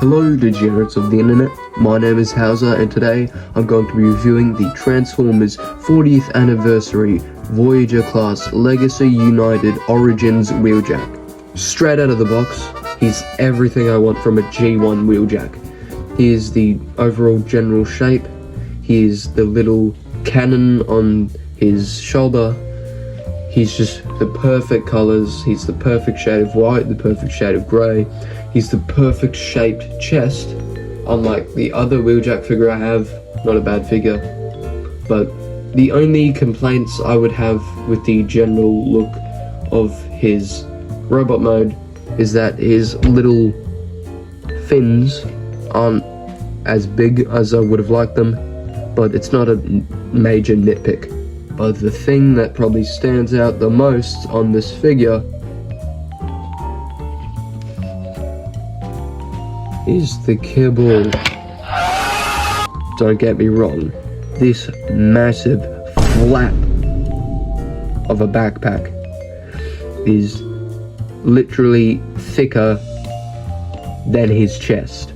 Hello degenerates of the internet, my name is Hauser and today I'm going to be reviewing the Transformers 40th Anniversary Voyager Class Legacy United Origins Wheeljack. Straight out of the box, he's everything I want from a G1 Wheeljack. Here's the overall general shape, here's the little cannon on his shoulder, he's just the perfect colours, he's the perfect shade of white, the perfect shade of grey, he's the perfect shaped chest, unlike the other Wheeljack figure I have, not a bad figure, but the only complaints I would have with the general look of his robot mode is that his little fins aren't as big as I would have liked them, but it's not a major nitpick. But the thing that probably stands out the most on this figure is the kibble. Don't get me wrong, this massive flap of a backpack is literally thicker than his chest,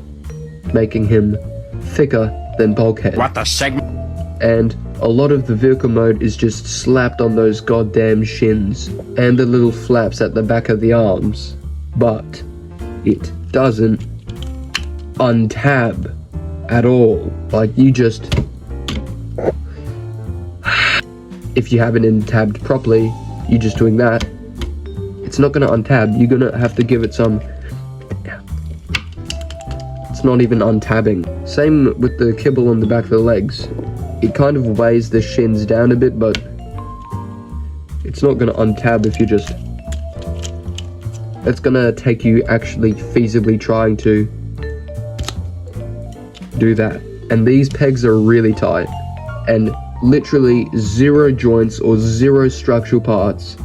making him thicker than Bulkhead. What the segment? And a lot of the vehicle mode is just slapped on those goddamn shins and the little flaps at the back of the arms, but it doesn't untab at all. Like, you just, if you haven't untabbed properly, you're just doing that, it's not gonna untab. You're gonna have to give it some, it's not even untabbing. Same with the kibble on the back of the legs. It kind of weighs the shins down a bit, but it's not gonna untab if you just, it's gonna take you actually feasibly trying to do that. And these pegs are really tight, and literally zero joints or zero structural parts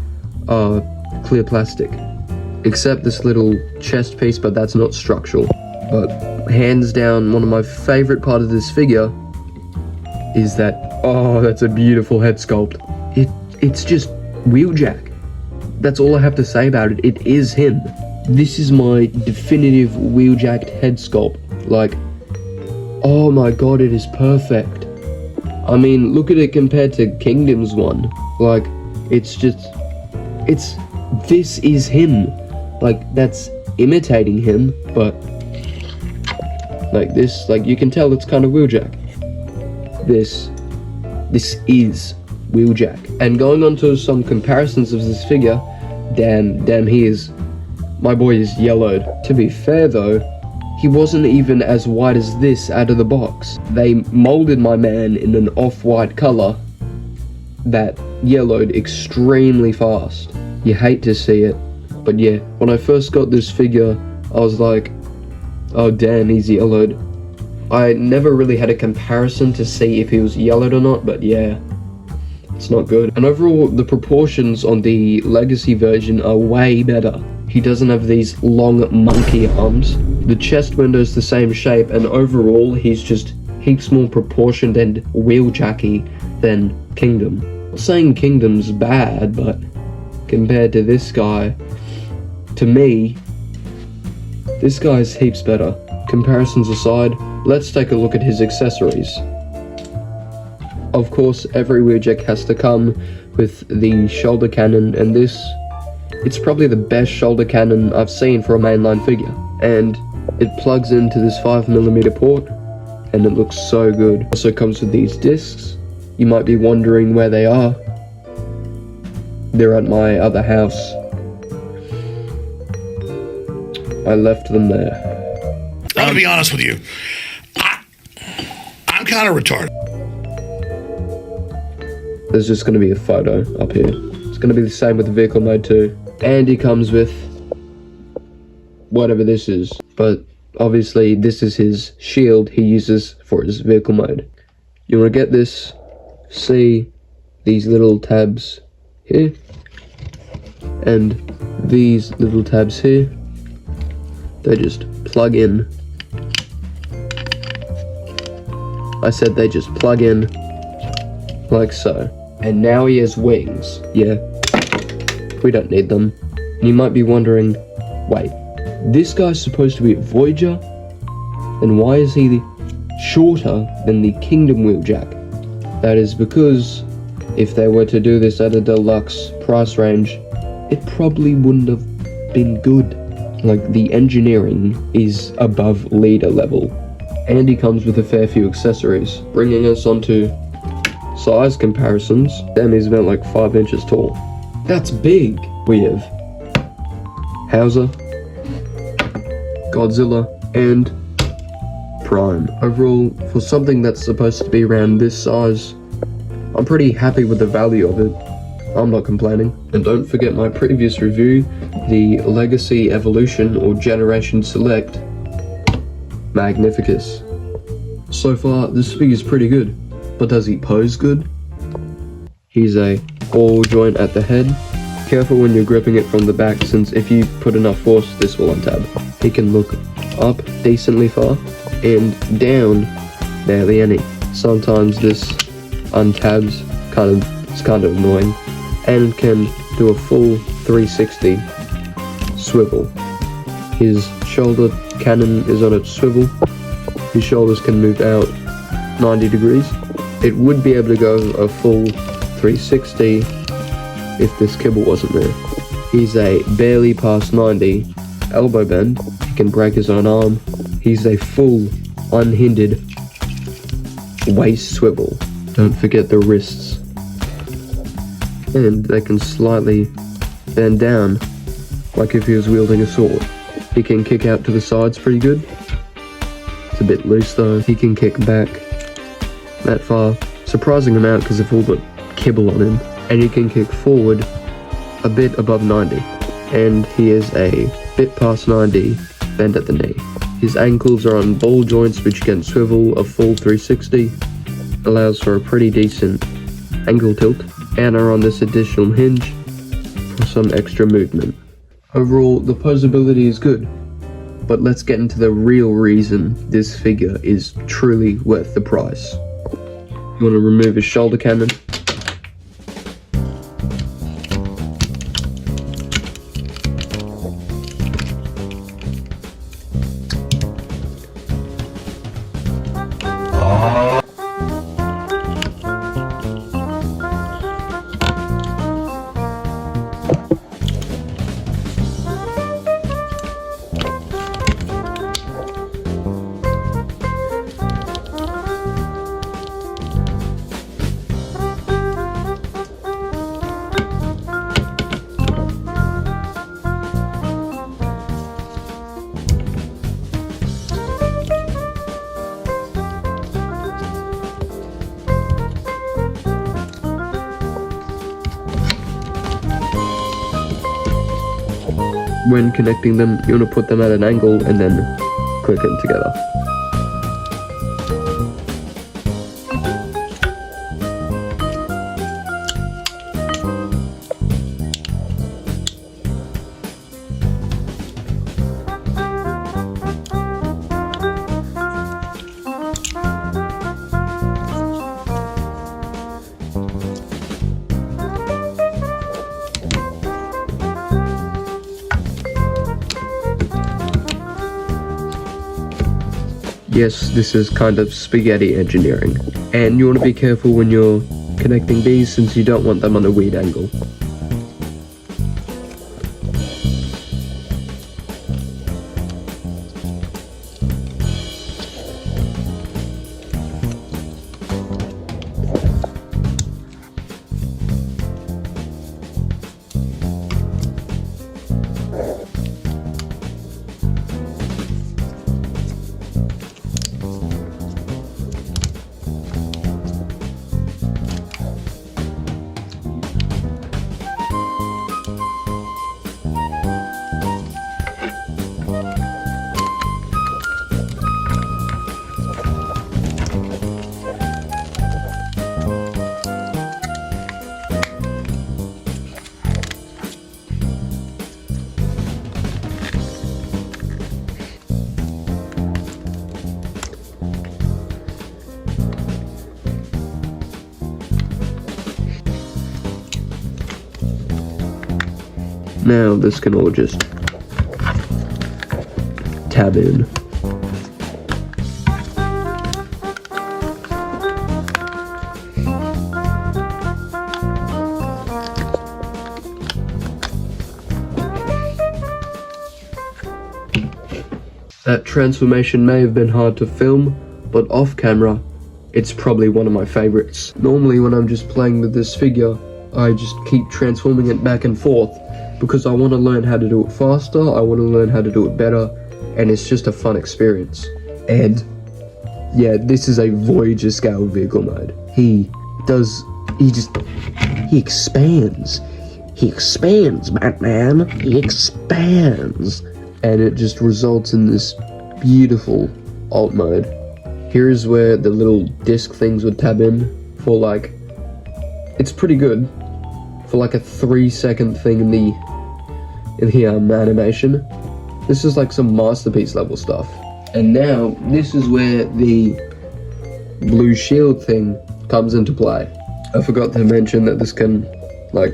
are clear plastic, except this little chest piece, but that's not structural. But hands down, one of my favorite parts of this figure is that, oh, that's a beautiful head sculpt. It's just Wheeljack. That's all I have to say about it. It is him. This is my definitive Wheeljacked head sculpt. Like, oh my god, it is perfect. I mean, look at it compared to Kingdom's one. Like, it's just, this is him. Like, that's imitating him, but like this, like, you can tell it's kind of Wheeljack. This is Wheeljack. And going on to some comparisons of this figure, damn, my boy is yellowed. To be fair though, he wasn't even as white as this out of the box. They molded my man in an off-white color that yellowed extremely fast. You hate to see it, but yeah, when I first got this figure, I was like, oh damn, he's yellowed. I never really had a comparison to see if he was yellowed or not, but yeah, it's not good. And overall, the proportions on the Legacy version are way better. He doesn't have these long monkey arms. The chest window's the same shape, and overall, he's just heaps more proportioned and wheeljacky than Kingdom. I'm not saying Kingdom's bad, but compared to this guy, to me, this guy's heaps better. Comparisons aside, let's take a look at his accessories. Of course, every Wheeljack has to come with the shoulder cannon, and this, it's probably the best shoulder cannon I've seen for a mainline figure. And it plugs into this 5mm port, and it looks so good. Also comes with these discs. You might be wondering where they are. They're at my other house. I left them there. I'm gonna be honest with you. I'm kind of retarded. There's just gonna be a photo up here. It's gonna be the same with the vehicle mode too. And he comes with whatever this is. But obviously this is his shield he uses for his vehicle mode. You wanna get this, see these little tabs here, and these little tabs here, they just plug in. I said they just plug in, like so. And now he has wings. Yeah, we don't need them. And you might be wondering, wait, this guy's supposed to be a Voyager? then why is he shorter than the Kingdom Wheeljack? That is because if they were to do this at a deluxe price range, it probably wouldn't have been good. Like, the engineering is above leader level. And he comes with a fair few accessories, bringing us onto size comparisons. Damn, he's about like 5 inches tall. That's big. We have Hauser, Godzilla, and Prime. Overall, for something that's supposed to be around this size, I'm pretty happy with the value of it. I'm not complaining. And don't forget my previous review, the Legacy Evolution or Generation Select Magnificus. So far, this figure's pretty good, but does he pose good? He's a ball joint at the head. Careful when you're gripping it from the back, since if you put enough force, this will untab. He can look up decently far, and down barely any. Sometimes this untabs, it's kind of annoying, and can do a full 360 swivel. His shoulder cannon is on its swivel. His shoulders can move out 90 degrees. It would be able to go a full 360 if this kibble wasn't there. He's a barely past 90 elbow bend. He can break his own arm. He's a full unhindered waist swivel. Don't forget the wrists. And they can slightly bend down like if he was wielding a sword. He can kick out to the sides pretty good. It's a bit loose though. He can kick back that far. Surprising amount because of all the kibble on him. And he can kick forward a bit above 90. And he is a bit past 90 bend at the knee. His ankles are on ball joints which can swivel a full 360. Allows for a pretty decent ankle tilt. And are on this additional hinge for some extra movement. Overall, the posability is good, but let's get into the real reason this figure is truly worth the price. You want to remove his shoulder cannon. When connecting them, you want to put them at an angle and then click them together. Yes, this is kind of spaghetti engineering. And you want to be careful when you're connecting these since you don't want them on a weird angle. Now this can all just tab in. That transformation may have been hard to film, but off camera, it's probably one of my favorites. Normally when I'm just playing with this figure, I just keep transforming it back and forth because I want to learn how to do it faster, I want to learn how to do it better, and it's just a fun experience. And yeah, this is a Voyager scale vehicle mode. He expands. He expands, Batman. He expands. And it just results in this beautiful alt mode. Here's where the little disc things would tab in for like, it's pretty good for like a 3-second thing in the animation. This is like some masterpiece level stuff. And now this is where the blue shield thing comes into play. I forgot to mention that this can like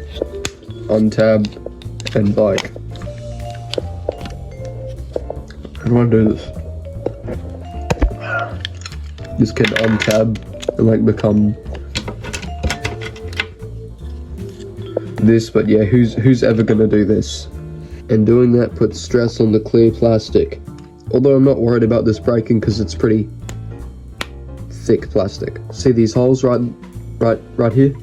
untab and like, how do I do this? This can untab and like become this, but yeah, who's ever gonna do this? And doing that puts stress on the clear plastic. Although I'm not worried about this breaking because it's pretty thick plastic. See these holes right here?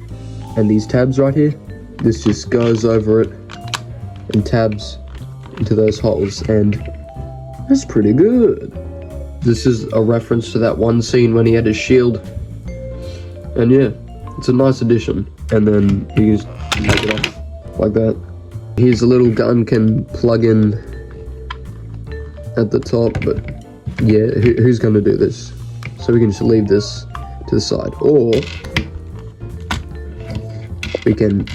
And these tabs right here? This just goes over it and tabs into those holes, and that's pretty good. This is a reference to that one scene when he had his shield. And yeah, it's a nice addition. And then you just take it off like that. Here's a little gun can plug in at the top, but yeah, who's gonna do this? So we can just leave this to the side, or we can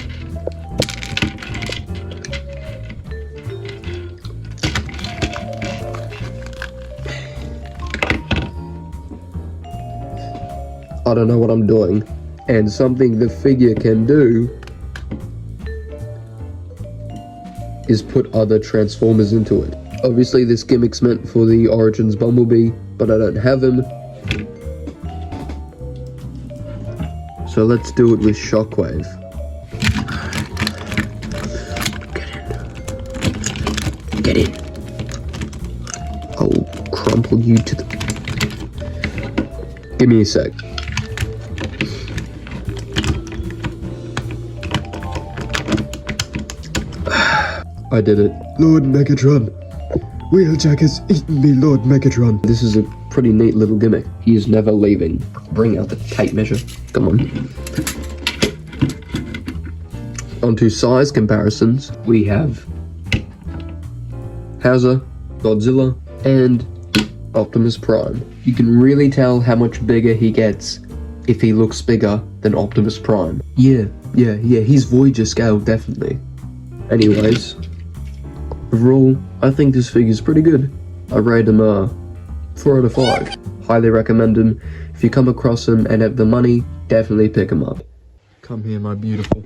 I don't know what I'm doing. And something the figure can do is put other Transformers into it. Obviously this gimmick's meant for the Origins Bumblebee, but I don't have him. So let's do it with Shockwave. Get in. I'll crumple you to the... Give me a sec. I did it. Lord Megatron. Wheeljack has eaten me, Lord Megatron. This is a pretty neat little gimmick. He is never leaving. Bring out the tape measure. Come on. Onto size comparisons, we have Hauser, Godzilla, and Optimus Prime. You can really tell how much bigger he gets if he looks bigger than Optimus Prime. Yeah, he's Voyager scale, definitely. Anyways, overall, I think this figure's pretty good. I rate him 4 out of 5. Highly recommend him. If you come across him and have the money, definitely pick him up. Come here, my beautiful.